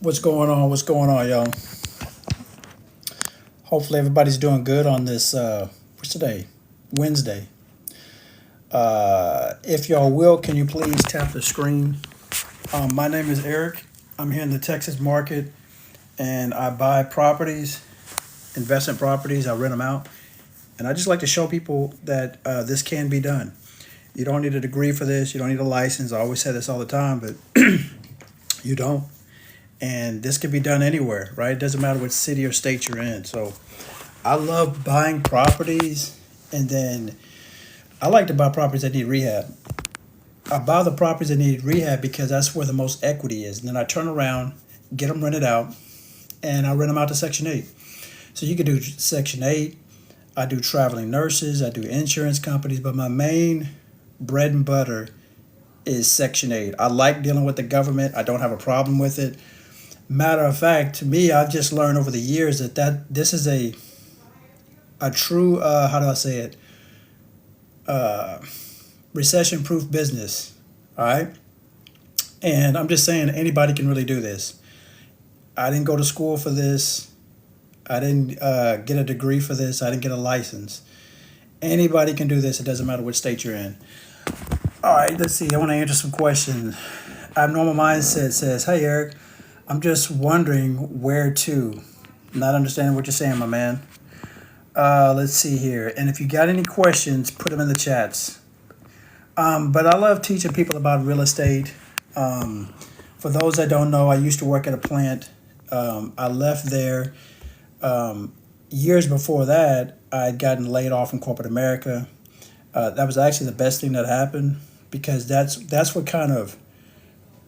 What's going on? What's going on, y'all? Hopefully everybody's doing good on this. What's today? Wednesday. If y'all will, can you please tap the screen? My name is Eric. I'm here in the Texas market, and I buy properties, investment properties. I rent them out, and I just like to show people that this can be done. You don't need a degree for this. You don't need a license. I always say this all the time, but you don't. And this can be done anywhere, right? It doesn't matter what city or state you're in. So I love buying properties, and then I like to buy properties that need rehab. I buy the properties that need rehab because that's where the most equity is. And then I turn around, get them rented out, and I rent them out to Section 8. So you could do Section 8. I do traveling nurses. I do insurance companies. But my main bread and butter is Section 8. I like dealing with the government. I don't have a problem with it. Matter of fact, to me, I've just learned over the years that this is a true, how do I say it, recession-proof business, all right? And I'm just saying anybody can really do this. I didn't go to school for this. I didn't get a degree for this. I didn't get a license. Anybody can do this. It doesn't matter which state you're in. All right, let's see. I want to answer some questions. Abnormal Mindset says, "Hey, Eric, I'm just wondering where to." Not understanding what you're saying, my man. Let's see here. And if you got any questions, put them in the chats. But I love teaching people about real estate. For those that don't know, I used to work at a plant. I left there. Years before that, I had gotten laid off from corporate America. That was actually the best thing that happened because that's what kind of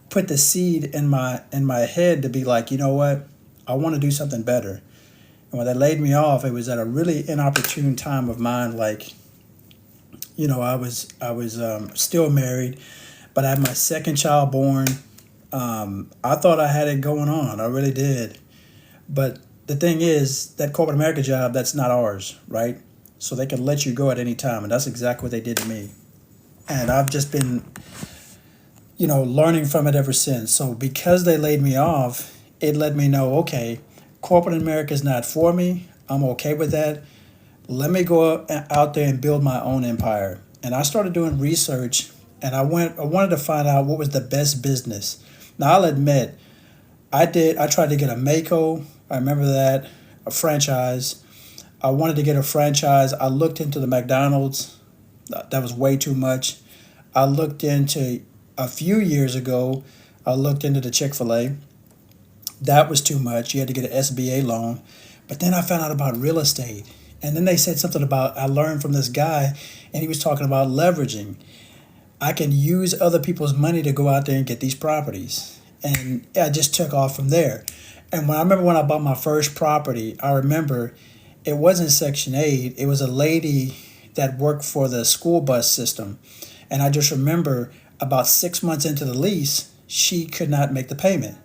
put the seed in my head to be like, you know what, I want to do something better. And when they laid me off, it was at a really inopportune time of mine. Like, you know, I was still married, but I had my second child born. I thought I had it going on. I really did. But the thing is, that corporate America job, that's not ours, right? So they can let you go at any time. And that's exactly what they did to me. And I've just been, learning from it ever since. So because they laid me off, it let me know, okay, corporate America is not for me. I'm okay with that. Let me go out there and build my own empire. And I started doing research, and I wanted to find out what was the best business. Now, I'll admit, I tried to get a Mako. I remember that, a franchise. I wanted to get a franchise. I looked into the McDonald's. That was way too much. I looked into, a few years ago, I looked into the Chick-fil-A. That was too much. You had to get an SBA loan. But then I found out about real estate. And then they said something about, I learned from this guy, and he was talking about leveraging. I can use other people's money to go out there and get these properties. And I just took off from there. And I remember when I bought my first property, I remember it wasn't Section 8. It was a lady that worked for the school bus system. And I just remember about 6 months into the lease, she could not make the payment.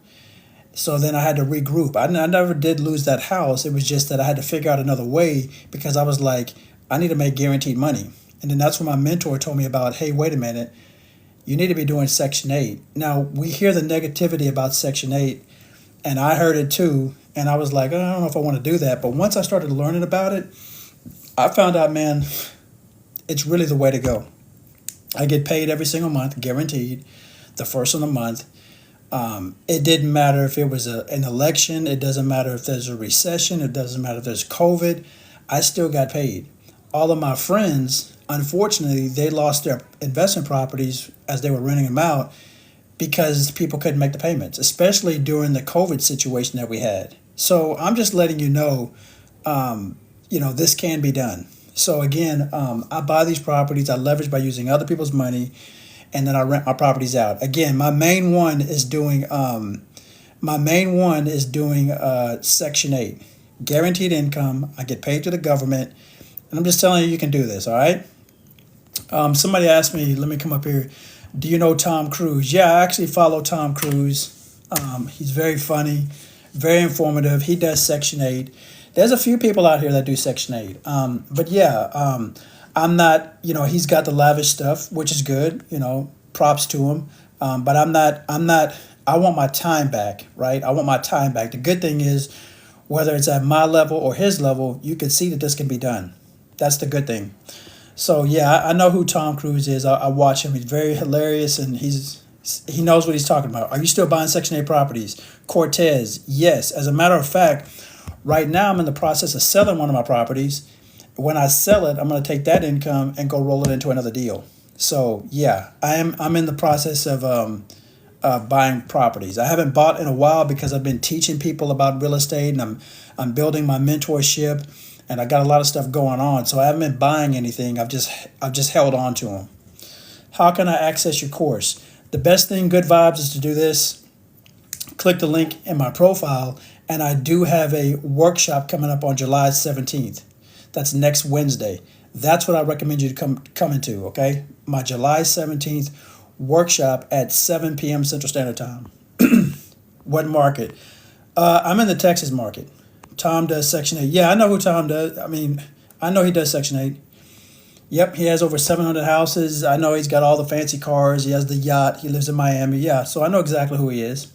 So then I had to regroup. I never did lose that house. It was just that I had to figure out another way because I was like, I need to make guaranteed money. And then that's when my mentor told me about, hey, wait a minute, you need to be doing Section 8. Now, we hear the negativity about Section 8, and I heard it too. And I was like, I don't know if I want to do that. But once I started learning about it, I found out, man, it's really the way to go. I get paid every single month, guaranteed, the first of the month. It didn't matter if it was an election. It doesn't matter if there's a recession. It doesn't matter if there's COVID. I still got paid. All of my friends, unfortunately, they lost their investment properties as they were renting them out because people couldn't make the payments, especially during the COVID situation that we had. So I'm just letting you know, this can be done. So again, I buy these properties. I leverage by using other people's money, and then I rent my properties out. Again, my main one is doing Section 8, guaranteed income. I get paid to the government, and I'm just telling you can do this. All right. Somebody asked me, let me come up here. Do you know Tom Cruise? Yeah, I actually follow Tom Cruise. He's very funny, very informative. He does Section 8. There's a few people out here that do Section 8. But yeah, I'm not, he's got the lavish stuff, which is good, props to him. But I'm not I want my time back, right? I want my time back. The good thing is, whether it's at my level or his level, you can see that this can be done. That's the good thing. So yeah, I know who Tom Cruise is. I watch him. He's very hilarious, and he knows what he's talking about. Are you still buying Section 8 properties? Cortez, yes. As a matter of fact, right now I'm in the process of selling one of my properties. When I sell it, I'm going to take that income and go roll it into another deal. So yeah, I'm in the process of buying properties. I haven't bought in a while because I've been teaching people about real estate, and I'm building my mentorship, and I got a lot of stuff going on. So I haven't been buying anything. I've just held on to them. How can I access your course? The best thing, Good Vibes, is to do this. Click the link in my profile, and I do have a workshop coming up on July 17th. That's next Wednesday. That's what I recommend you to come into, okay? My July 17th workshop at 7 p.m. Central Standard Time. What market? I'm in the Texas market. Tom does Section 8. Yeah, I know who Tom does. I mean, I know he does Section 8. Yep, he has over 700 houses. I know he's got all the fancy cars. He has the yacht. He lives in Miami. Yeah, so I know exactly who he is.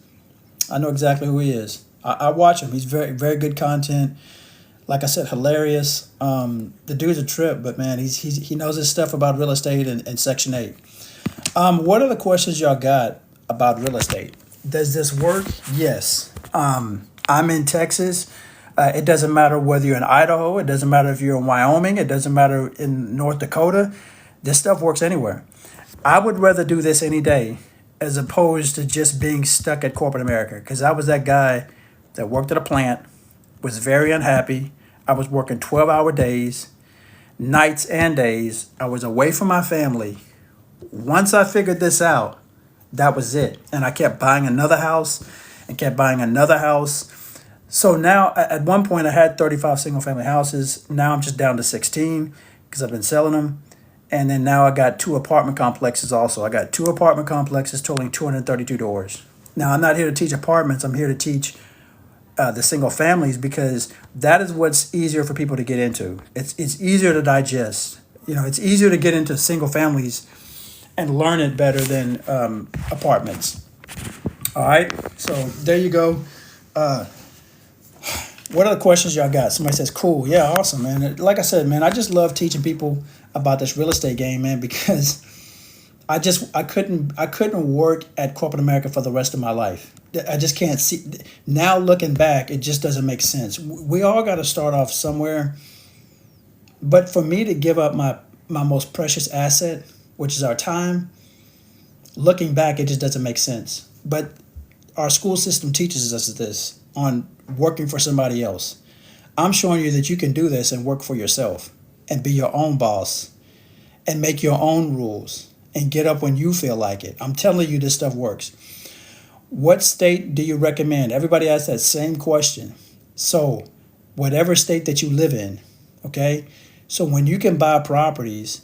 I know exactly who he is. I watch him. He's very, very good content. Like I said, hilarious. The dude's a trip, but man, he knows his stuff about real estate and Section 8. What are the questions y'all got about real estate? Does this work? Yes. I'm in Texas. It doesn't matter whether you're in Idaho. It doesn't matter if you're in Wyoming. It doesn't matter in North Dakota. This stuff works anywhere. I would rather do this any day as opposed to just being stuck at corporate America, because I was that guy that worked at a plant, was very unhappy. I was working 12-hour days, nights and days. I was away from my family. Once I figured this out, that was it. And I kept buying another house and kept buying another house. So now, at one point, I had 35 single family houses. Now I'm just down to 16 because I've been selling them. And then now I got 2 apartment complexes also. I got 2 apartment complexes totaling 232 doors. Now, I'm not here to teach apartments. I'm here to teach the single families, because that is what's easier for people to get into. It's easier to digest. It's easier to get into single families and learn it better than apartments. All right, so there you go. What other questions y'all got? Somebody says, cool. Yeah, awesome, man. Like I said, man, I just love teaching people about this real estate game, man, because I couldn't work at corporate America for the rest of my life. I just can't see. Now looking back, it just doesn't make sense. We all got to start off somewhere. But for me to give up my most precious asset, which is our time, looking back, it just doesn't make sense. But our school system teaches us this on working for somebody else. I'm showing you that you can do this and work for yourself and be your own boss and make your own rules and get up when you feel like it. I'm telling you, this stuff works. What state do you recommend? Everybody asks that same question. So whatever state that you live in, okay? So when you can buy properties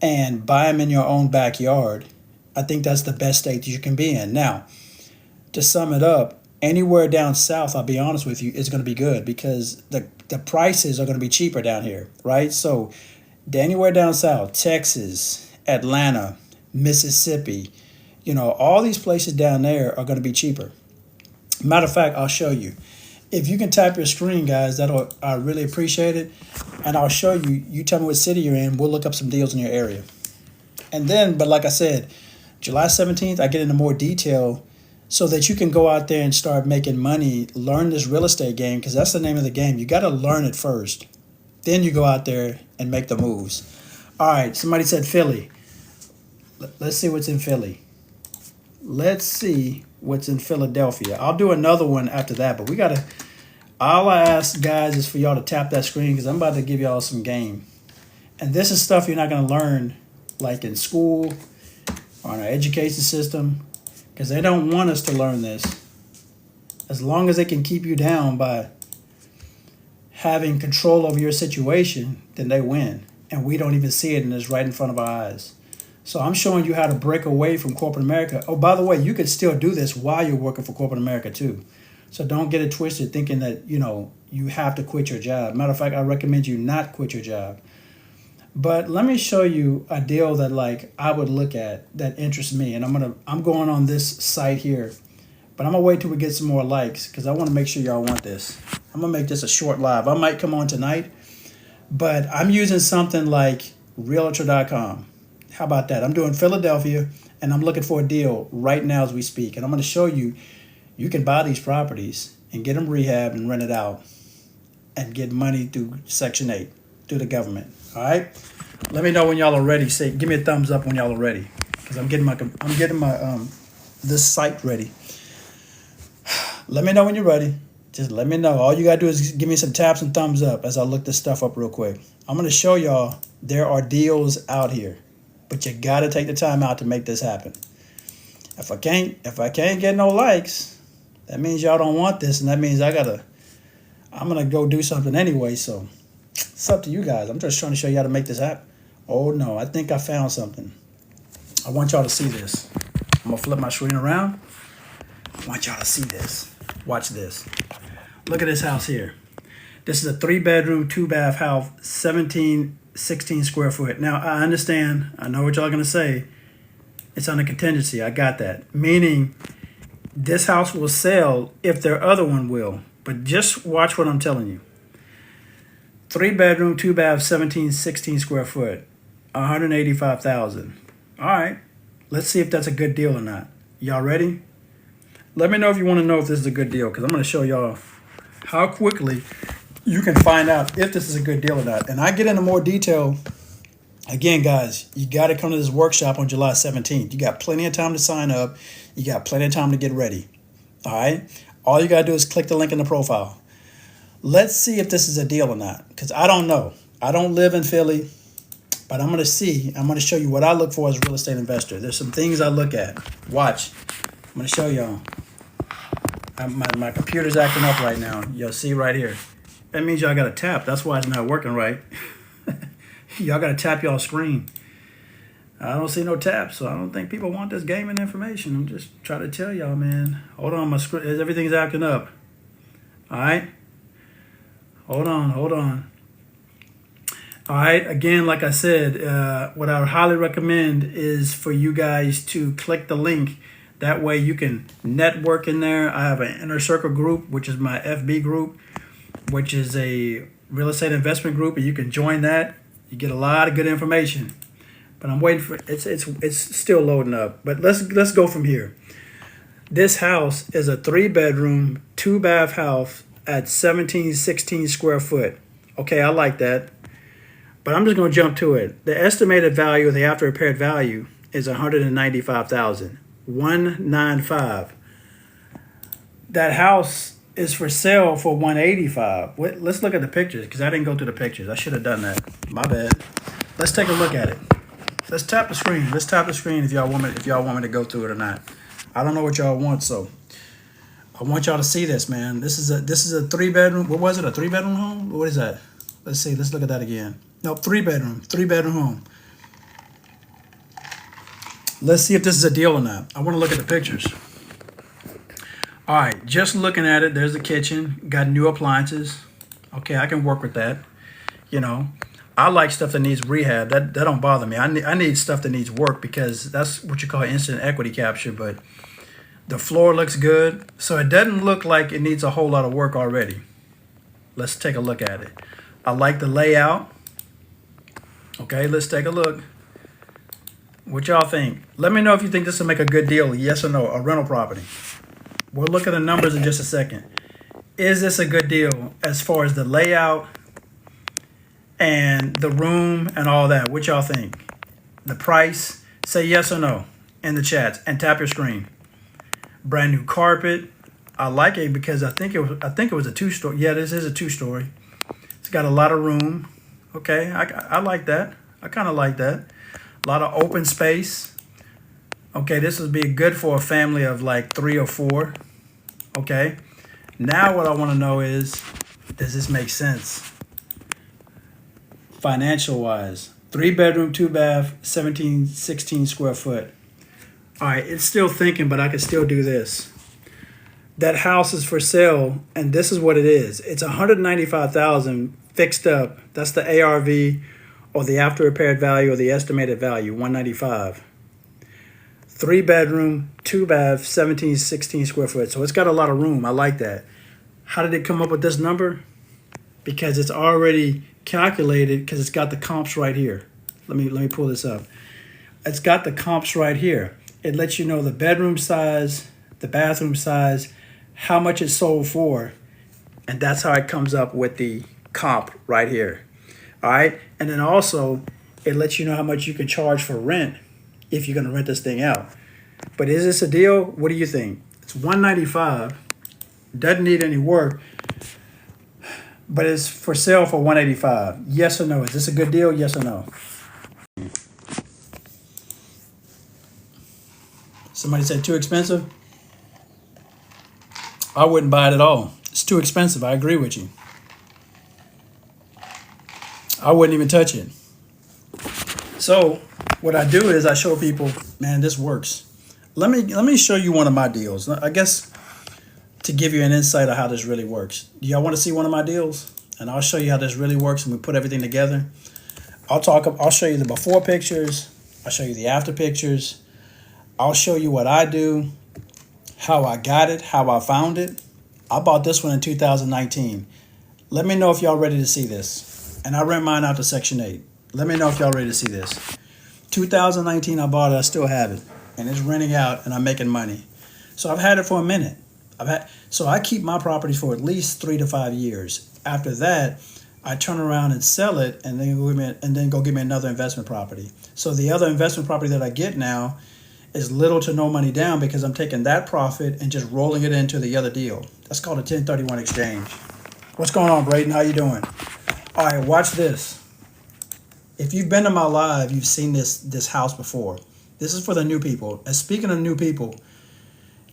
and buy them in your own backyard, I think that's the best state that you can be in. Now, to sum it up, anywhere down south, I'll be honest with you, is going to be good because the prices are going to be cheaper down here, right? So anywhere down south, Texas, Atlanta, Mississippi, all these places down there are going to be cheaper. Matter of fact, I'll show you. If you can tap your screen, guys, I really appreciate it. And I'll show you. You tell me what city you're in. We'll look up some deals in your area. And then, but like I said, July 17th, I get into more detail so that you can go out there and start making money, learn this real estate game, because that's the name of the game. You got to learn it first. Then you go out there and make the moves. All right, somebody said Philly. Let's see what's in Philly. Let's see what's in Philadelphia. I'll do another one after that, but all I ask, guys, is for y'all to tap that screen because I'm about to give y'all some game. And this is stuff you're not going to learn like in school or in our education system, because they don't want us to learn this. As long as they can keep you down by having control over your situation, then they win. And we don't even see it, and it's right in front of our eyes. So I'm showing you how to break away from corporate America. Oh, by the way, you could still do this while you're working for corporate America too. So don't get it twisted thinking that, you have to quit your job. Matter of fact, I recommend you not quit your job. But let me show you a deal that I would look at that interests me. And I'm going on this site here. But I'm going to wait till we get some more likes because I want to make sure y'all want this. I'm going to make this a short live. I might come on tonight, but I'm using something like Realtor.com. How about that? I'm doing Philadelphia, and I'm looking for a deal right now as we speak. And I'm going to show you, you can buy these properties and get them rehabbed and rent it out and get money through Section 8, through the government. All right? Let me know when y'all are ready. Say, give me a thumbs up when y'all are ready, because I'm getting my this site ready. Let me know when you're ready. Just let me know. All you got to do is give me some taps and thumbs up as I look this stuff up real quick. I'm going to show y'all there are deals out here, but you got to take the time out to make this happen. If I can't get no likes, that means y'all don't want this, and that means I'm going to go do something anyway. So it's up to you guys. I'm just trying to show you how to make this happen. Oh no, I think I found something. I want y'all to see this. I'm going to flip my screen around. I want y'all to see this. Watch this. Look at this house here. This is a 3-bedroom, 2-bath house, 16 square foot. Now, I understand. I know what y'all going to say. It's on a contingency. I got that. Meaning, this house will sell if their other one will. But just watch what I'm telling you. 3-bedroom, 2-bath, 16 square foot, $185,000. All right. Let's see if that's a good deal or not. Y'all ready? Let me know if you want to know if this is a good deal, because I'm going to show y'all how quickly you can find out if this is a good deal or not. And I get into more detail. Again, guys, you got to come to this workshop on July 17th. You got plenty of time to sign up. You got plenty of time to get ready. All right? All you got to do is click the link in the profile. Let's see if this is a deal or not, because I don't know. I don't live in Philly, but I'm going to see. I'm going to show you what I look for as a real estate investor. There's some things I look at. Watch. I'm going to show y'all. My computer's acting up right now. You'll see right here. That means y'all got to tap. That's why it's not working right. Y'all got to tap y'all screen. I don't see no taps, so I don't think people want this gaming information. I'm just trying to tell y'all, man. Hold on, my screen. Everything's acting up. All right? Hold on. All right, again, like I said, what I would highly recommend is for you guys to click the link. That way you can network in there. I have an Inner Circle group, which is my FB group, which is a real estate investment group, and you can join that. You get a lot of good information. But I'm waiting for it's still loading up. But let's go from here. This house is a 3-bedroom, 2-bath house at 16 square foot. Okay, I like that. But I'm just going to jump to it. The estimated value of the after repaired value is $195,000. 195. That house is for sale for 185. Let's look at the pictures, because I didn't go through the pictures. I should have done that. My bad. Let's take a look at it. Let's tap the screen. Let's tap the screen if y'all want me to go through it or not. I don't know what y'all want, so I want y'all to see this, man. This is a 3-bedroom. What was it? A 3-bedroom home? What is that? Let's see. Let's look at that again. No, 3-bedroom home. Let's see if this is a deal or not. I want to look at the pictures. All right, just looking at it, there's the kitchen. Got new appliances. Okay, I can work with that. You know, I like stuff that needs rehab. That don't bother me. I need stuff that needs work, because that's what you call instant equity capture. But the floor looks good, so it doesn't look like it needs a whole lot of work already. Let's take a look at it. I like the layout. Okay, let's take a look. What y'all think? Let me know if you think this will make a good deal, yes or no, a rental property. We'll look at the numbers in just a second. Is this a good deal as far as the layout and the room and all that? What y'all think? The price? Say yes or no in the chats and tap your screen. Brand new carpet. I like it because I think it was a 2-story. Yeah, this is a 2-story. It's got a lot of room. Okay, I like that. I kind of like that. A lot of open space. Okay, this would be good for a family of like 3 or 4. Okay. Now what I want to know is, does this make sense? Financial wise. 3-bedroom, 2-bath, 16 square foot. All right, it's still thinking, but I can still do this. That house is for sale, and this is what it is. It's $195,000 fixed up. That's the ARV, or the after repaired value, or the estimated value, $195,000. 3-bedroom, two bath, 17, 16 square foot. So it's got a lot of room. I like that. How did it come up with this number? Because it's already calculated because it's got the comps right here. Let me pull this up. It's got the comps right here. It lets you know the bedroom size, the bathroom size, how much it sold for, and that's how it comes up with the comp right here. All right, and then also it lets you know how much you can charge for rent if you're going to rent this thing out. But is this a deal? What do you think? It's $195. Doesn't need any work, but it's for sale for $185. Yes or no? Is this a good deal? Yes or no? Somebody said too expensive. I wouldn't buy it at all. It's too expensive. I agree with you. I wouldn't even touch it. So what I do is I show people, man, this works. Let me show you one of my deals. I guess to give you an insight of how this really works. Do y'all want to see one of my deals? And I'll show you how this really works and we put everything together. I'll show you the before pictures. I'll show you the after pictures. I'll show you what I do, how I got it, how I found it. I bought this one in 2019. Let me know if y'all ready to see this. And I rent mine out to Section 8. Let me know if y'all ready to see this. 2019 I bought it, I still have it. And it's renting out and I'm making money. So I've had it for a minute. So I keep my properties for at least 3 to 5 years. After that, I turn around and sell it and then go get me another investment property. So the other investment property that I get now is little to no money down because I'm taking that profit and just rolling it into the other deal. That's called a 1031 exchange. What's going on, Braden? How you doing? All right, watch this. If you've been to my live, you've seen this house before. This is for the new people. And speaking of new people,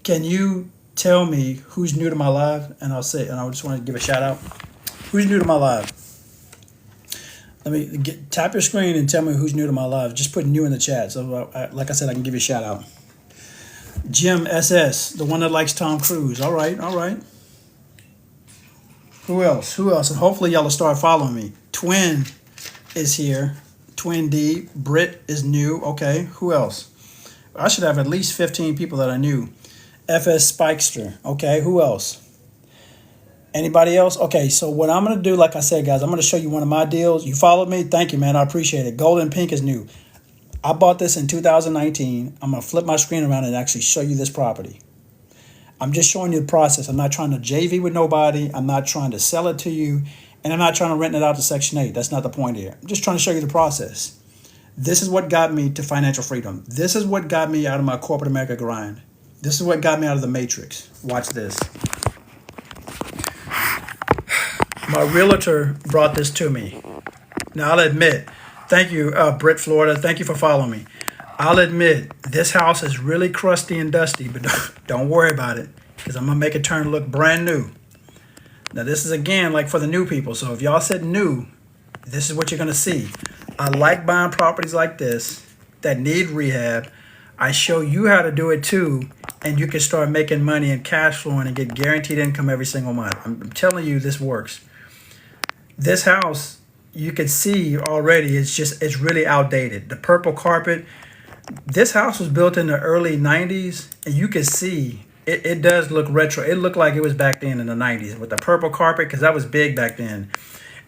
can you tell me who's new to my live? And I just want to give a shout out. Who's new to my live? Tap your screen and tell me who's new to my live. Just put new in the chat. So, like I said, I can give you a shout out. Jim SS, the one that likes Tom Cruise. All right. Who else? And hopefully y'all will start following me. Twin is here. Twin D. Britt is new. Okay. Who else? I should have at least 15 people that I knew. FS Spikester. Okay. Who else? Anybody else? Okay, so what I'm going to do, like I said, guys, I'm going to show you one of my deals. You followed me? Thank you, man. I appreciate it. Gold and pink is new. I bought this in 2019. I'm going to flip my screen around and actually show you this property. I'm just showing you the process. I'm not trying to JV with nobody. I'm not trying to sell it to you. And I'm not trying to rent it out to Section 8. That's not the point here. I'm just trying to show you the process. This is what got me to financial freedom. This is what got me out of my corporate America grind. This is what got me out of the matrix. Watch this. My realtor brought this to me. Now, I'll admit, thank you, Britt, Florida. Thank you for following me. I'll admit, this house is really crusty and dusty, but don't worry about it because I'm going to make it turn look brand new. Now, this is, again, like for the new people. So if y'all said new, this is what you're going to see. I like buying properties like this that need rehab. I show you how to do it too, and you can start making money and cash flowing and get guaranteed income every single month. I'm telling you, this works. This house, you can see already, it's really outdated. The purple carpet, this house was built in the early 90s, and you can see it does look retro. It looked like it was back then in the 90s with the purple carpet because that was big back then.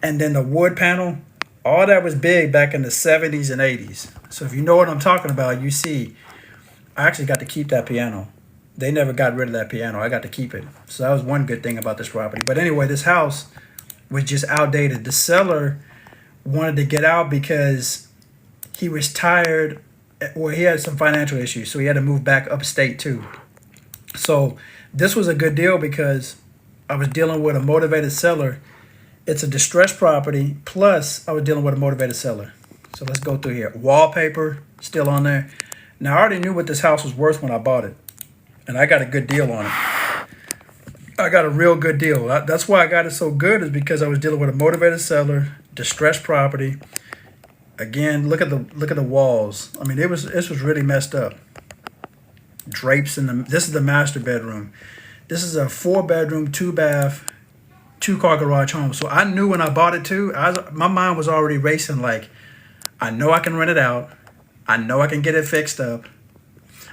And then the wood panel, all that was big back in the 70s and 80s. So if you know what I'm talking about, you see, I actually got to keep that piano. They never got rid of that piano. I got to keep it. So that was one good thing about this property. But anyway, this house was just outdated. The seller wanted to get out because he was tired, or he had some financial issues, so he had to move back upstate too. So this was a good deal because I was dealing with a motivated seller. It's a distressed property, plus I was dealing with a motivated seller. So let's go through here. Wallpaper still on there. Now, I already knew what this house was worth when I bought it, and I got a good deal on it. I got a real good deal. That's why I got it so good, is because I was dealing with a motivated seller, distressed property. Again, look at the walls. I mean, this was really messed up. Drapes this is the master bedroom. This is a 4-bedroom, 2-bath, 2-car garage home. So I knew when I bought it too, my mind was already racing like, I know I can rent it out. I know I can get it fixed up.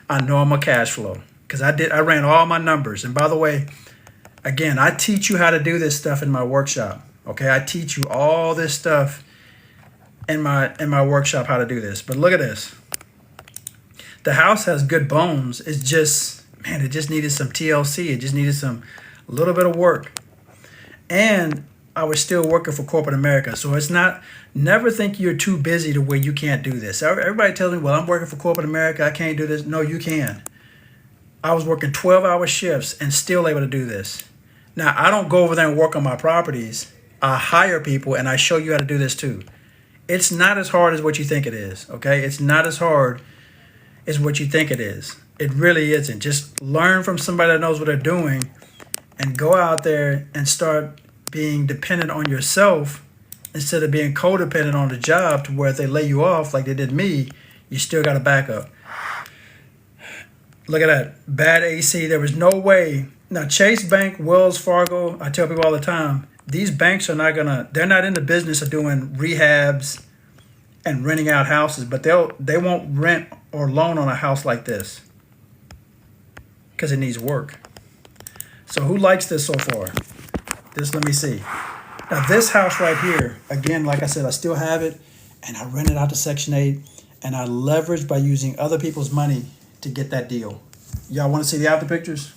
I know I'm a cash flow because I ran all my numbers. And by the way, again, I teach you how to do this stuff in my workshop. Okay, I teach you all this stuff in my workshop how to do this. But look at this. The house has good bones. It's just, man, it just needed some TLC. It just needed some a little bit of work. And I was still working for corporate America. So it's not, never think you're too busy to where you can't do this. Everybody tells me, well, I'm working for corporate America, I can't do this. No, you can. I was working 12-hour shifts and still able to do this. Now, I don't go over there and work on my properties. I hire people and I show you how to do this too. It's not as hard as what you think it is, okay? It's not as hard as what you think it is. It really isn't. Just learn from somebody that knows what they're doing and go out there and start being dependent on yourself instead of being codependent on the job to where if they lay you off like they did me, you still got a backup. Look at that. Bad AC. There was no way. Now, Chase Bank, Wells Fargo, I tell people all the time, these banks are not they're not in the business of doing rehabs and renting out houses, but they won't rent or loan on a house like this because it needs work. So who likes this so far? Let me see. Now this house right here, again, like I said, I still have it and I rent it out to Section 8 and I leverage by using other people's money to get that deal. Y'all want to see the after pictures?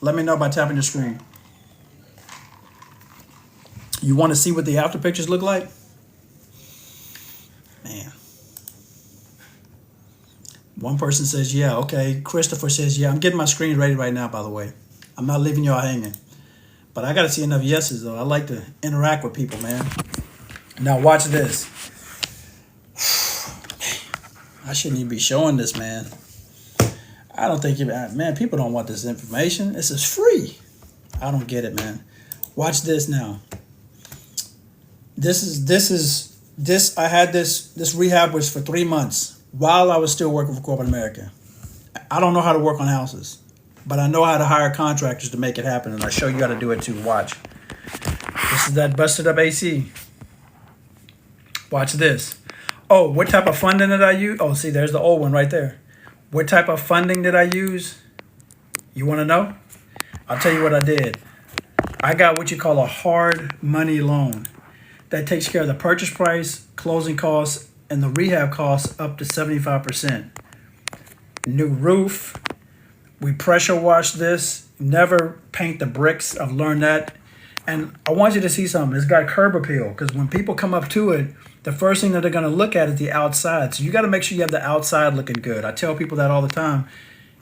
Let me know by tapping the screen. You want to see what the after pictures look like? Man. One person says, yeah, okay. Christopher says, yeah, I'm getting my screen ready right now, by the way. I'm not leaving y'all hanging. But I got to see enough yeses, though. I like to interact with people, man. Now, watch this. I shouldn't even be showing this, man. I don't think, man, people don't want this information. This is free. I don't get it, man. Watch this now. I had this rehab was for 3 months while I was still working for corporate America. I don't know how to work on houses, but I know how to hire contractors to make it happen, and I'll show you how to do it too. Watch. This is that busted up AC. Watch this. Oh, what type of funding did I use? Oh, see, there's the old one right there. What type of funding did I use? You want to know? I'll tell you what I did. I got what you call a hard money loan. That takes care of the purchase price, closing costs, and the rehab costs up to 75%. New roof. We pressure wash this. Never paint the bricks. I've learned that. And I want you to see something. It's got curb appeal because when people come up to it, the first thing that they're going to look at is the outside. So you got to make sure you have the outside looking good. I tell people that all the time.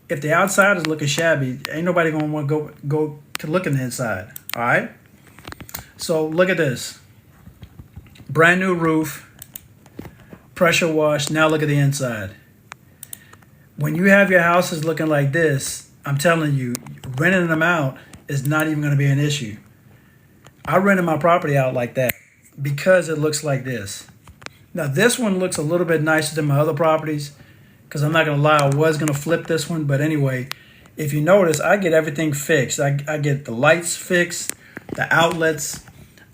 If the outside is looking shabby, ain't nobody going to want to go to look in the inside. All right? So look at this. Brand new roof, pressure wash. Now look at the inside. When you have your houses looking like this, I'm telling you, renting them out is not even going to be an issue. I rented my property out like that because it looks like this. Now this one looks a little bit nicer than my other properties because I'm not going to lie, I was going to flip this one. But anyway, if you notice, I get everything fixed. I get the lights fixed, the outlets.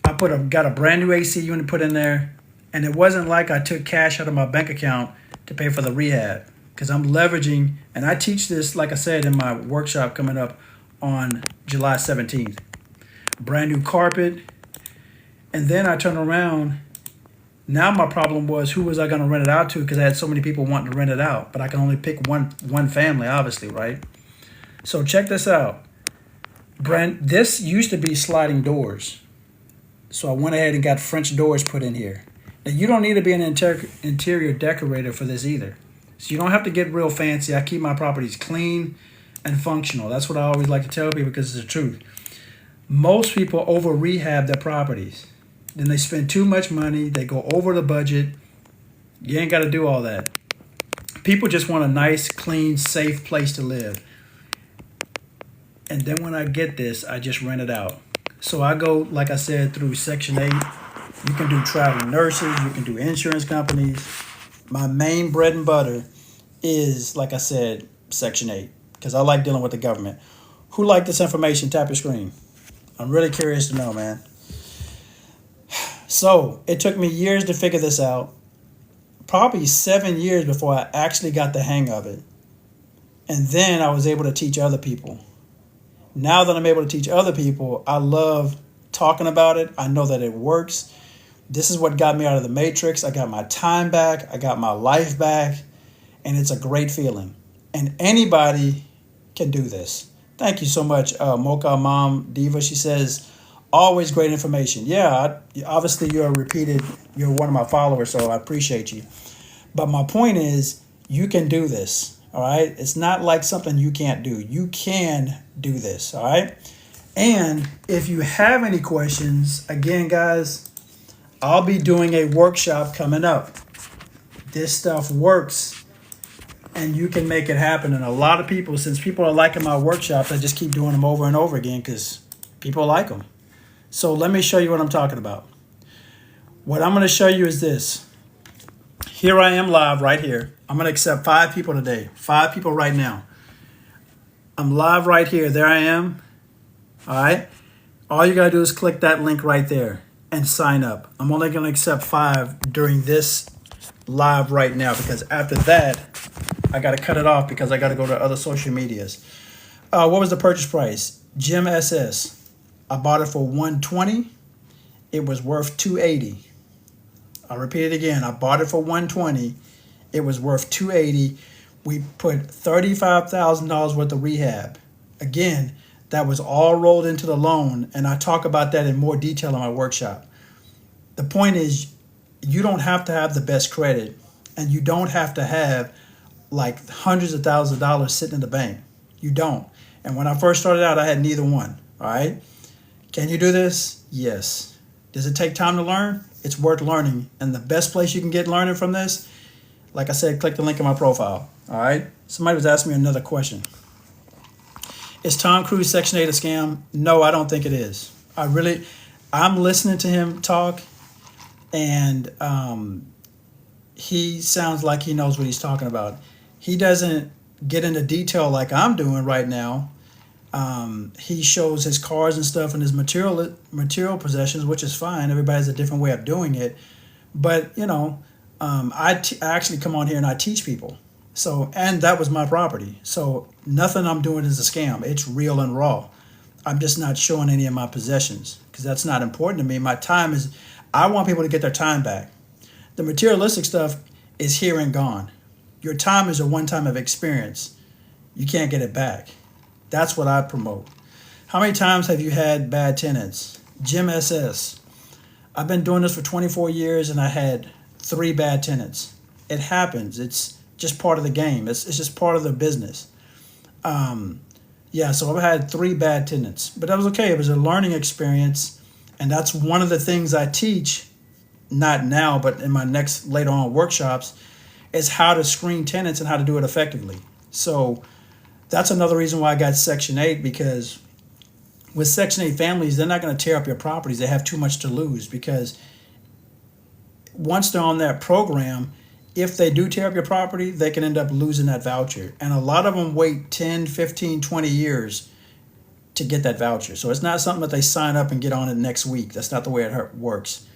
I got a brand new AC unit put in there, and it wasn't like I took cash out of my bank account to pay for the rehab because I'm leveraging, and I teach this, like I said, in my workshop coming up on July 17th. Brand new carpet, and then I turn around. Now my problem was who was I going to rent it out to because I had so many people wanting to rent it out, but I can only pick one family, obviously, right? So check this out. This used to be sliding doors. So I went ahead and got French doors put in here. Now, you don't need to be an interior decorator for this either. So you don't have to get real fancy. I keep my properties clean and functional. That's what I always like to tell people because it's the truth. Most people over-rehab their properties. Then they spend too much money. They go over the budget. You ain't got to do all that. People just want a nice, clean, safe place to live. And then when I get this, I just rent it out. So I go, like I said, through Section 8. You can do traveling nurses. You can do insurance companies. My main bread and butter is, like I said, Section 8. Because I like dealing with the government. Who liked this information? Tap your screen. I'm really curious to know, man. So it took me years to figure this out. Probably 7 years before I actually got the hang of it. And then I was able to teach other people. Now that I'm able to teach other people, I love talking about it. I know that it works. This is what got me out of the matrix. I got my time back. I got my life back. And it's a great feeling. And anybody can do this. Thank you so much, Mocha Mom Diva. She says, always great information. Yeah, obviously you're one of my followers, so I appreciate you. But my point is, you can do this, all right? It's not like something you can't do. You can do this, all right? And if you have any questions, again, guys, I'll be doing a workshop coming up. This stuff works, and you can make it happen. And a lot of people, since people are liking my workshops, I just keep doing them over and over again because people like them. So let me show you what I'm talking about. What I'm going to show you is this. Here I am live right here. I'm going to accept 5 people today. 5 people right now. I'm live right here. There I am. All right. All you got to do is click that link right there and sign up. I'm only going to accept 5 during this live right now because after that, I got to cut it off because I got to go to other social medias. What was the purchase price? Jim SS. I bought it for $120. It was worth $280. I'll repeat it again. I bought it for $120. It was worth $280. We put $35,000 worth of rehab. Again, that was all rolled into the loan, and I talk about that in more detail in my workshop. The point is, you don't have to have the best credit, and you don't have to have like hundreds of thousands of dollars sitting in the bank. You don't. And when I first started out, I had neither one. All right. Can you do this? Yes. Does it take time to learn? It's worth learning. And the best place you can get learning from this, like I said, click the link in my profile. All right. Somebody was asking me another question. Is Tom Cruise Section 8 a scam? No, I don't think it is. I'm listening to him talk, and he sounds like he knows what he's talking about. He doesn't get into detail like I'm doing right now. He shows his cars and stuff and his material possessions, which is fine. Everybody has a different way of doing it. But, I actually come on here and I teach people. So, and that was my property. So nothing I'm doing is a scam. It's real and raw. I'm just not showing any of my possessions because that's not important to me. My time is, I want people to get their time back. The materialistic stuff is here and gone. Your time is a one-time of experience. You can't get it back. That's what I promote. How many times have you had bad tenants? Jim SS. I've been doing this for 24 years and I had 3 bad tenants. It happens. It's just part of the game. It's just part of the business. So I've had 3 bad tenants, but that was okay. It was a learning experience, and that's one of the things I teach, not now, but in my next later on workshops, is how to screen tenants and how to do it effectively. So that's another reason why I got Section 8, because with Section 8 families, they're not going to tear up your properties. They have too much to lose, because once they're on that program, if they do tear up your property, they can end up losing that voucher. And a lot of them wait 10, 15, 20 years to get that voucher. So it's not something that they sign up and get on it next week. That's not the way it works.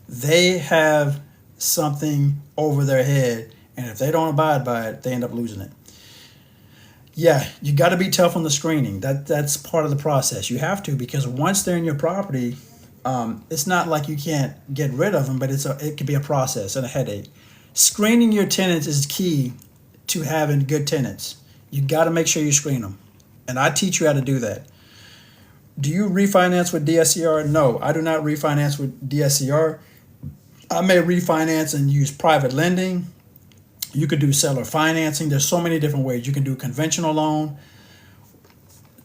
They have something over their head, and if they don't abide by it, they end up losing it. Yeah, you got to be tough on the screening. That's part of the process. You have to, because once they're in your property, it's not like you can't get rid of them, but it could be a process and a headache. Screening your tenants is key to having good tenants. You got to make sure you screen them, and I teach you how to do that. Do you refinance with DSCR? No, I do not refinance with DSCR. I may refinance and use private lending. You could do seller financing. There's so many different ways. You can do conventional loan.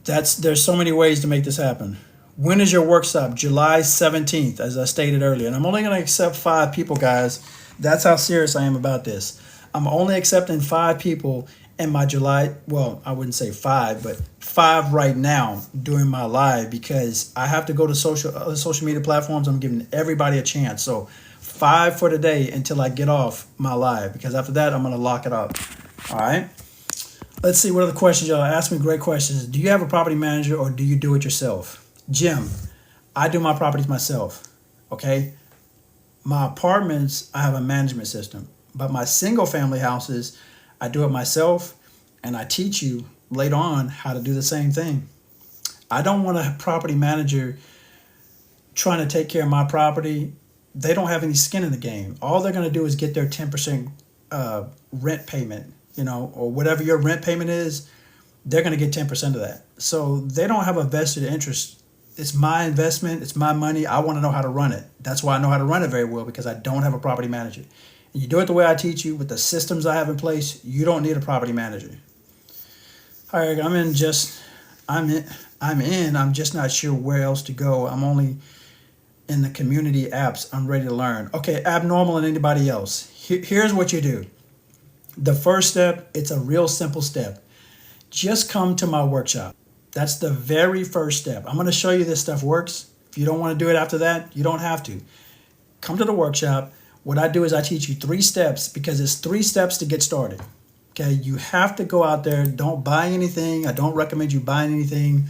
There's so many ways to make this happen. When is your workshop? July 17th, as I stated earlier. And I'm only going to accept 5 people, guys. That's how serious I am about this. I'm only accepting 5 people in my July, well, I wouldn't say 5, but 5 right now during my live, because I have to go to other social media platforms. I'm giving everybody a chance. So 5 for today until I get off my live, because after that, I'm going to lock it up. All right. Let's see what other questions y'all ask me. Great questions. Do you have a property manager or do you do it yourself? Jim, I do my properties myself. Okay. My apartments, I have a management system, but my single family houses, I do it myself. and I teach you later on how to do the same thing. I don't want a property manager trying to take care of my property. They don't have any skin in the game. All they're going to do is get their 10% rent payment, or whatever your rent payment is, they're going to get 10% of that. So they don't have a vested interest. It's my investment. It's my money. I want to know how to run it. That's why I know how to run it very well, because I don't have a property manager. And you do it the way I teach you with the systems I have in place. You don't need a property manager. All right, I'm just not sure where else to go. I'm only in the community apps. I'm ready to learn. Okay, abnormal and anybody else. Here's what you do. The first step, it's a real simple step. Just come to my workshop. That's the very first step. I'm going to show you this stuff works. If you don't want to do it after that, you don't have to. Come to the workshop. What I do is I teach you 3 steps, because it's 3 steps to get started. Okay, you have to go out there. Don't buy anything. I don't recommend you buying anything.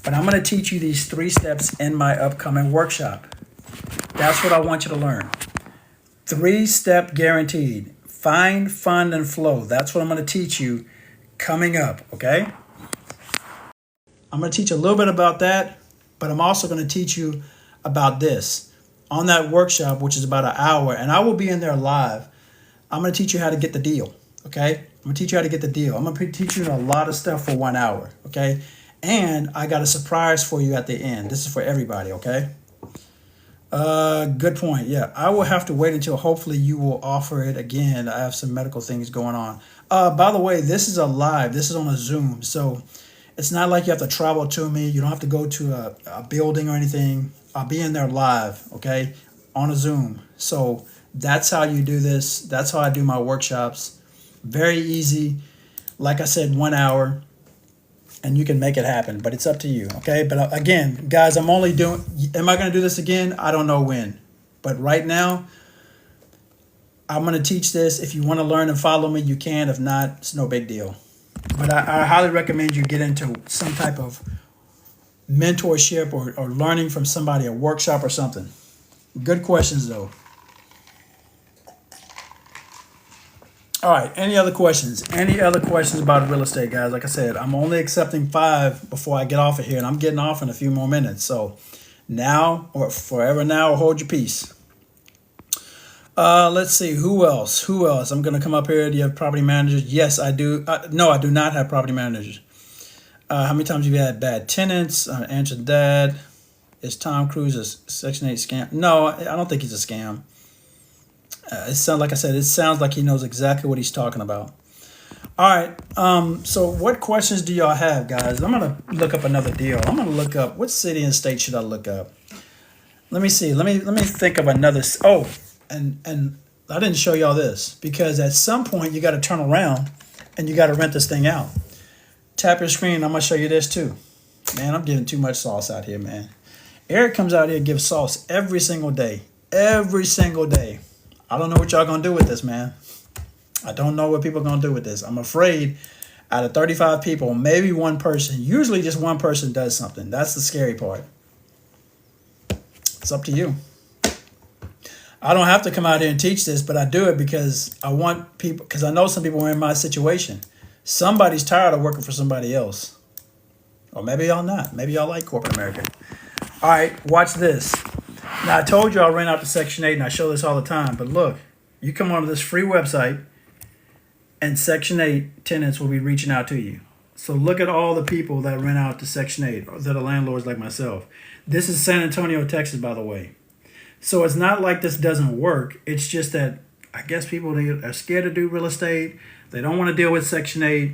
But I'm going to teach you these 3 steps in my upcoming workshop. That's what I want you to learn. 3-step guaranteed. Find, fund, and flow. That's what I'm going to teach you coming up, okay? I'm going to teach a little bit about that, but I'm also going to teach you about this on that workshop, which is about an hour, and I will be in there live. I'm going to teach you how to get the deal, okay? I'm going to teach you how to get the deal. I'm going to teach you a lot of stuff for 1 hour, okay? And I got a surprise for you at the end. This is for everybody, okay? Good point. Yeah, I will have to wait until hopefully you will offer it again. I have some medical things going on. By the way, this is a live. This is on a Zoom. So it's not like you have to travel to me. You don't have to go to a building or anything. I'll be in there live, okay, on a Zoom. So that's how you do this. That's how I do my workshops. Very easy. Like I said, 1 hour. And you can make it happen, but it's up to you, okay? But again, guys, am I going to do this again? I don't know when. But right now, I'm going to teach this. If you want to learn and follow me, you can. If not, it's no big deal. But I highly recommend you get into some type of mentorship or learning from somebody, a workshop or something. Good questions, though. All right, any other questions? Any other questions about real estate, guys? Like I said, I'm only accepting 5 before I get off of here, and I'm getting off in a few more minutes. So now or forever now, or hold your peace. Let's see, who else? I'm going to come up here. Do you have property managers? Yes, I do. No, I do not have property managers. How many times have you had bad tenants? Answered that. Is Tom Cruise a Section 8 scam? No, I don't think he's a scam. It sounds like he knows exactly what he's talking about. All right. So what questions do y'all have, guys? I'm going to look up another deal. I'm going to look up, what city and state should I look up? Let me see. Let me think of another. Oh, and I didn't show y'all this, because at some point you got to turn around and you got to rent this thing out. Tap your screen. I'm going to show you this too. Man, I'm giving too much sauce out here, man. Eric comes out here and gives sauce every single day. Every single day. I don't know what y'all going to do with this, man. I don't know what people are going to do with this. I'm afraid out of 35 people, maybe one person, usually just one person does something. That's the scary part. It's up to you. I don't have to come out here and teach this, but I do it because I want people, because I know some people are in my situation. Somebody's tired of working for somebody else. Or maybe y'all not. Maybe y'all like corporate America. All right, watch this. Now, I told you I ran out to Section 8, and I show this all the time. But look, you come onto this free website, and Section 8 tenants will be reaching out to you. So look at all the people that rent out to Section 8 that are landlords like myself. This is San Antonio, Texas, by the way. So it's not like this doesn't work. It's just that I guess people, they are scared to do real estate. They don't want to deal with Section 8.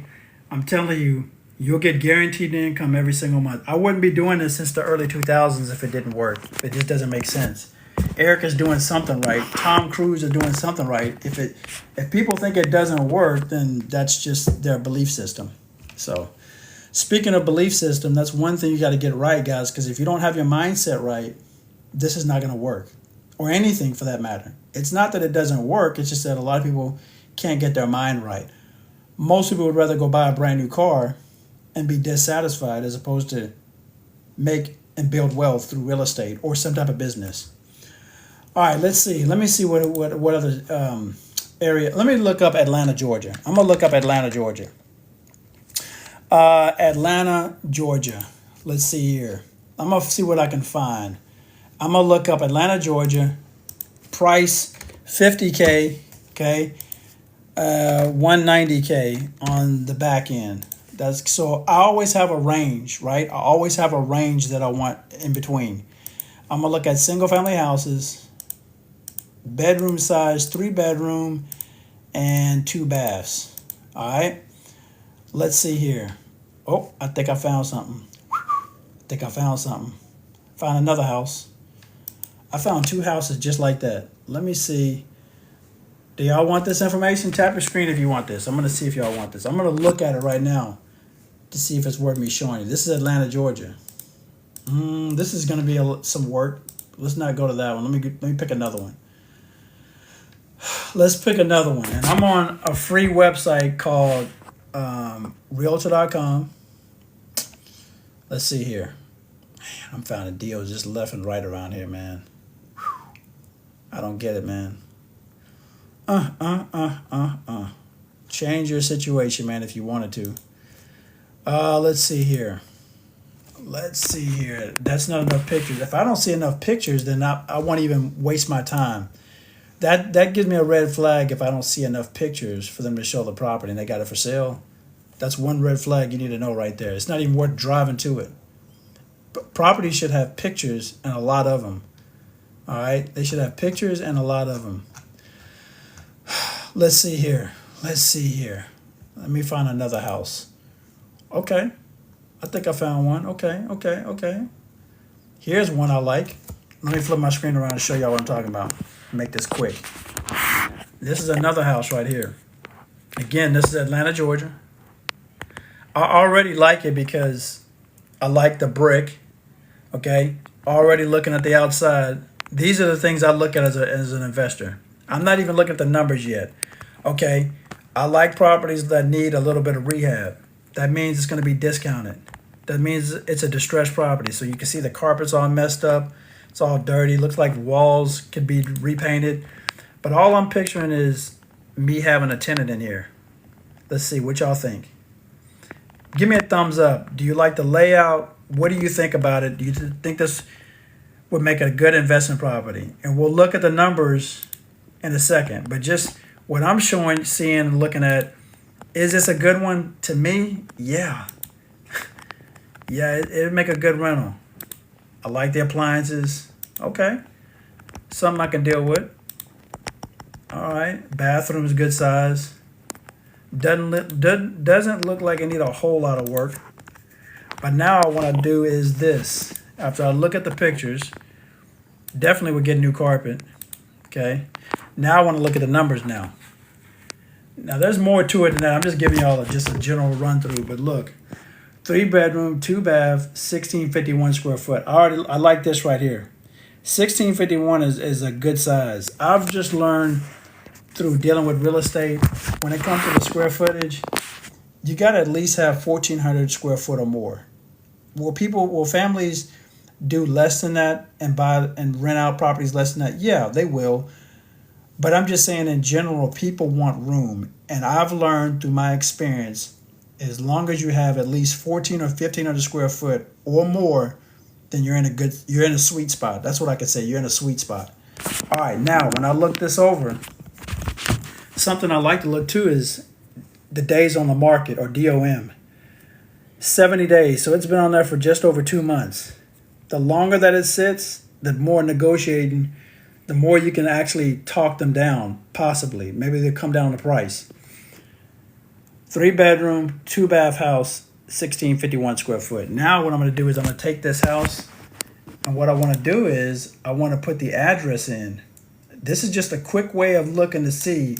I'm telling you, you'll get guaranteed income every single month. I wouldn't be doing this since the early 2000s if it didn't work. It just doesn't make sense. Eric is doing something right. Tom Cruise is doing something right. If people think it doesn't work, then that's just their belief system. So speaking of belief system, that's one thing you got to get right, guys, because if you don't have your mindset right, this is not going to work, or anything for that matter. It's not that it doesn't work. It's just that a lot of people can't get their mind right. Most people would rather go buy a brand new car and be dissatisfied as opposed to make and build wealth through real estate or some type of business. All right, let's see. Let me see what other area. Let me look up Atlanta, Georgia. I'm going to look up Atlanta, Georgia. Atlanta, Georgia. Let's see here. I'm going to see what I can find. I'm going to look up Atlanta, Georgia. Price 50K, okay? 190K on the back end. That's so I always have a range, right? I always have a range that I want in between. I'm gonna look at single family houses, bedroom size, 3 bedroom and 2 baths. All right. Let's see here. Oh, I think I found something. Found another house. I found 2 houses just like that. Let me see. Do y'all want this information? Tap your screen if you want this. I'm going to see if y'all want this. I'm going to look at it right now to see if it's worth me showing you. This is Atlanta, Georgia. This is going to be some work. Let's not go to that one. Let me pick another one. Let's pick another one. And I'm on a free website called Realtor.com. Let's see here. Man, I'm finding deals just left and right around here, man. I don't get it, man. Change your situation, man, if you wanted to. Let's see here. That's not enough pictures. If I don't see enough pictures, then I won't even waste my time. That gives me a red flag if I don't see enough pictures for them to show the property and they got it for sale. That's one red flag you need to know right there. It's not even worth driving to it. But properties should have pictures and a lot of them. All right? They should have pictures and a lot of them. Let's see here. Let me find another house. Okay. I think I found one. Okay. Here's one I like. Let me flip my screen around and show y'all what I'm talking about. Make this quick. This is another house right here. Again, this is Atlanta, Georgia. I already like it because I like the brick. Okay. Already looking at the outside. These are the things I look at as an investor. I'm not even looking at the numbers yet. Okay. I like properties that need a little bit of rehab. That means it's going to be discounted. That means it's a distressed property. So you can see the carpet's all messed up. It's all dirty. Looks like walls could be repainted. But all I'm picturing is me having a tenant in here. Let's see what y'all think. Give me a thumbs up. Do you like the layout? What do you think about it? Do you think this would make it a good investment property? And we'll look at the numbers in a second. But just what I'm seeing, and looking at, is this a good one to me? Yeah. Yeah, it'd make a good rental. I like the appliances. Okay. Something I can deal with. All right. Bathroom's good size. Doesn't look like it need a whole lot of work. But now what I do is this. After I look at the pictures, definitely would get new carpet. Okay. Now I want to look at the numbers now. Now there's more to it than that. I'm just giving y'all just a general run through. But look, 3 bedroom, 2 bath, 1651 square foot. I like this right here. 1651 is a good size. I've just learned through dealing with real estate, when it comes to the square footage, you got to at least have 1,400 square foot or more. Will families do less than that and buy and rent out properties less than that? Yeah, they will. But I'm just saying in general, people want room. And I've learned through my experience, as long as you have at least 1,400 or 1,500 square foot or more, then you're in a sweet spot. That's what I could say. You're in a sweet spot. All right, now when I look this over, something I like to look to is the days on the market, or DOM. 70 days. So it's been on there for just over 2 months. The longer that it sits, the more negotiating, the more you can actually talk them down, possibly. Maybe they'll come down on the price. 3 bedroom, 2 bath house, 1651 square foot. Now what I'm going to do is I'm going to take this house, and what I want to do is I want to put the address in. This is just a quick way of looking to see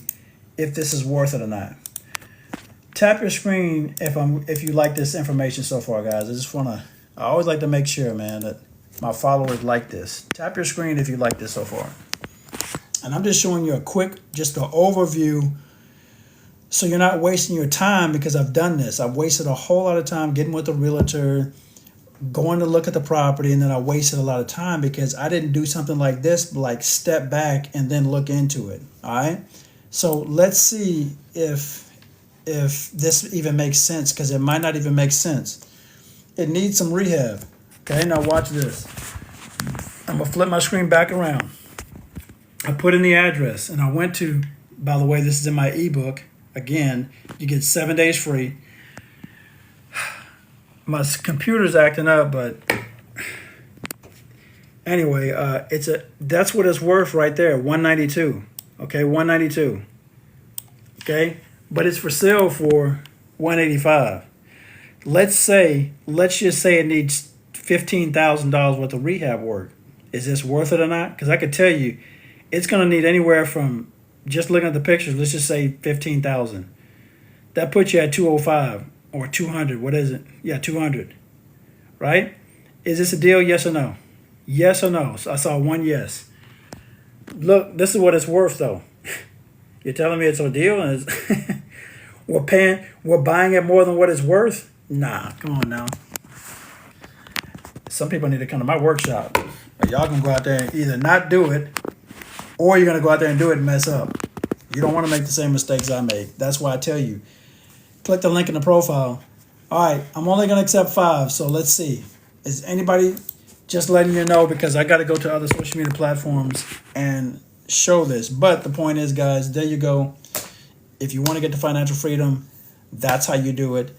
if this is worth it or not. Tap your screen if you like this information so far, guys. I always like to make sure, man, that my followers like this. Tap your screen if you like this so far. And I'm just showing you an overview, so you're not wasting your time, because I've done this. I've wasted a whole lot of time getting with a realtor, going to look at the property, and then I wasted a lot of time because I didn't do something like this, like step back and then look into it. All right. So let's see if if this even makes sense, because it might not even make sense. It needs some rehab. Okay, now watch this. I'm gonna flip my screen back around. I put in the address and I went to, by the way, this is in my ebook. Again, you get 7 days free. My computer's acting up, but anyway, that's what it's worth right there, 192. Okay, 192. Okay, but it's for sale for 185. Let's just say it needs $15,000 worth of rehab work. Is this worth it or not? Because I could tell you, it's going to need anywhere from, just looking at the pictures, let's just say 15,000. That puts you at 205 or 200. What is it? Yeah, 200. Right? Is this a deal? Yes or no? Yes or no? So I saw one yes. Look, this is what it's worth, though. You're telling me it's a deal, and we're buying it more than what it's worth? Nah, come on now. Some people need to come to my workshop. Or y'all gonna go out there and either not do it, or you're gonna go out there and do it and mess up. You don't want to make the same mistakes I made. That's why I tell you, click the link in the profile. All right, I'm only gonna accept 5, so let's see. Is anybody, just letting you know, because I got to go to other social media platforms and show this. But the point is, guys, there you go. If you want to get to financial freedom, that's how you do it.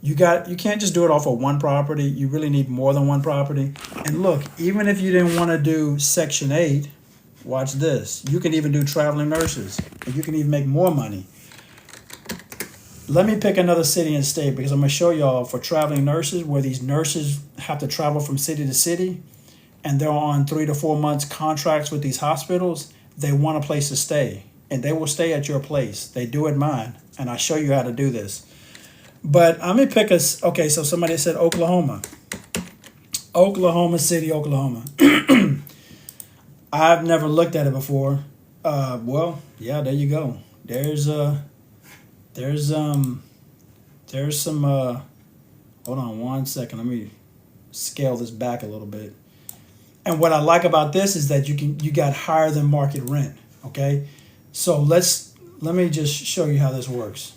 You can't just do it off of one property. You really need more than one property. And look, even if you didn't want to do Section 8, watch this. You can even do traveling nurses, and you can even make more money. Let me pick another city and state, because I'm going to show y'all for traveling nurses where these nurses have to travel from city to city, and they're on 3 to 4 months contracts with these hospitals. They want a place to stay, and they will stay at your place. They do at mine, and I show you how to do this. But I'm going to pick okay, so somebody said Oklahoma. Oklahoma City, Oklahoma. I've never looked at it before. Well, yeah, there you go. There's some, hold on one second. Let me scale this back a little bit. And what I like about this is that you got higher than market rent. Okay. So let me just show you how this works.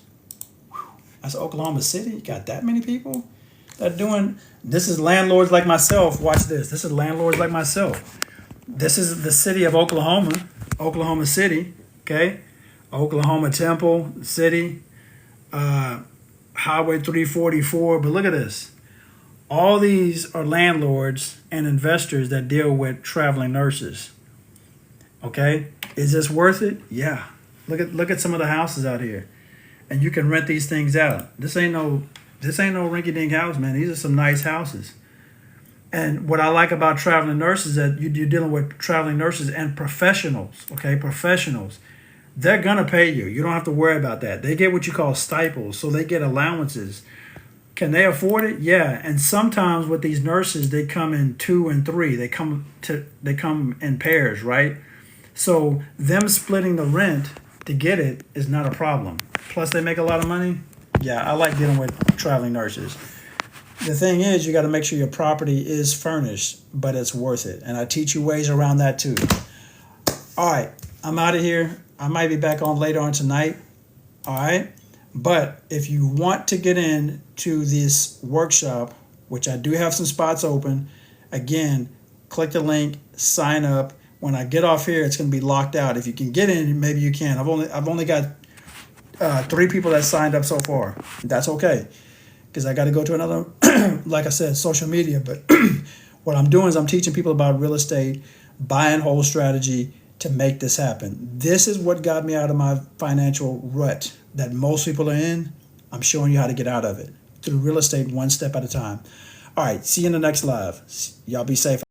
That's Oklahoma City. You got that many people that are doing, this is landlords like myself. Watch this. This is landlords like myself. This is the city of Oklahoma, Oklahoma City. Okay. Oklahoma Temple City, Highway 344. But look at this. All these are landlords and investors that deal with traveling nurses. Okay. Is this worth it? Yeah. Look at some of the houses out here. And you can rent these things out. This ain't no rinky-dink house, man. These are some nice houses. And what I like about traveling nurses is that you're dealing with traveling nurses and professionals, okay? Professionals. They're going to pay you. You don't have to worry about that. They get what you call stipends, so they get allowances. Can they afford it? Yeah. And sometimes with these nurses, they come in 2 and 3. They come in pairs, right? So them splitting the rent to get it is not a problem. Plus, they make a lot of money. Yeah, I like dealing with traveling nurses. The thing is, you got to make sure your property is furnished, but it's worth it. And I teach you ways around that too. All right, I'm out of here. I might be back on later on tonight. All right. But if you want to get into this workshop, which I do have some spots open, again, click the link, sign up. When I get off here, it's going to be locked out. If you can get in, maybe you can. I've only got 3 people that signed up so far. That's okay, because I got to go to another, like I said, social media. But what I'm doing is I'm teaching people about real estate, buy and hold strategy to make this happen. This is what got me out of my financial rut that most people are in. I'm showing you how to get out of it through real estate, one step at a time. All right, see you in the next live. Y'all be safe.